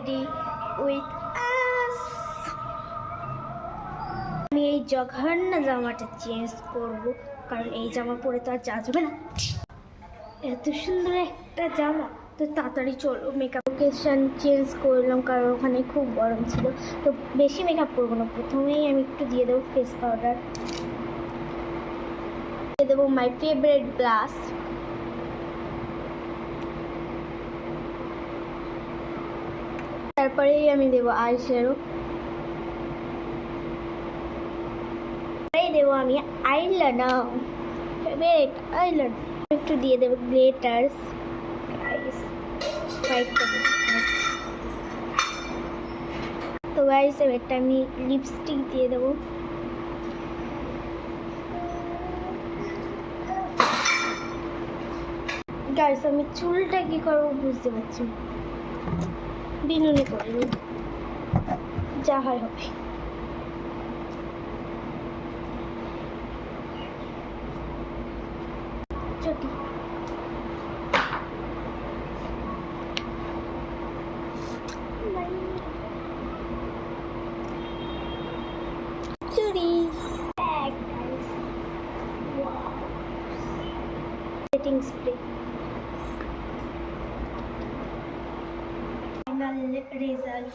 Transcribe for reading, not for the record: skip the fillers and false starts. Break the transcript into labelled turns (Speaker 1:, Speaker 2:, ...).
Speaker 1: Ready with us. আমি এই জঘন্য জামাটা চেঞ্জ করব, কারণ এই জামা পরে তো আর যাবে না। এত সুন্দর একটা জামা, তো তাড়াতাড়ি চলো মেকআপ লোকেশন চেঞ্জ করলাম, কারণ ওখানে খুব গরম ছিল। তো বেশি মেকআপ করবো না, প্রথমেই আমি একটু দিয়ে দেবো ফেস পাউডার, দিয়ে দেবো মাই ফেভারিট ব্লাশ, তারপরেই আমি দেবো আই শ্যাডো, দেবো আমি আইলাইনার, ফেভারিট আইলাইনার, একটু দিয়ে দেবো গ্লিটার্স। তো গাইস এবারটা আমি লিপস্টিক দিয়ে দেবো। গাইস আমি চুলটা কি করবো বুঝতে পারছি, বিনুনি করিনি, যা হয় হবে। চটি চুরি সেটিং স্প্রে, ফাইনাল রেজাল্ট।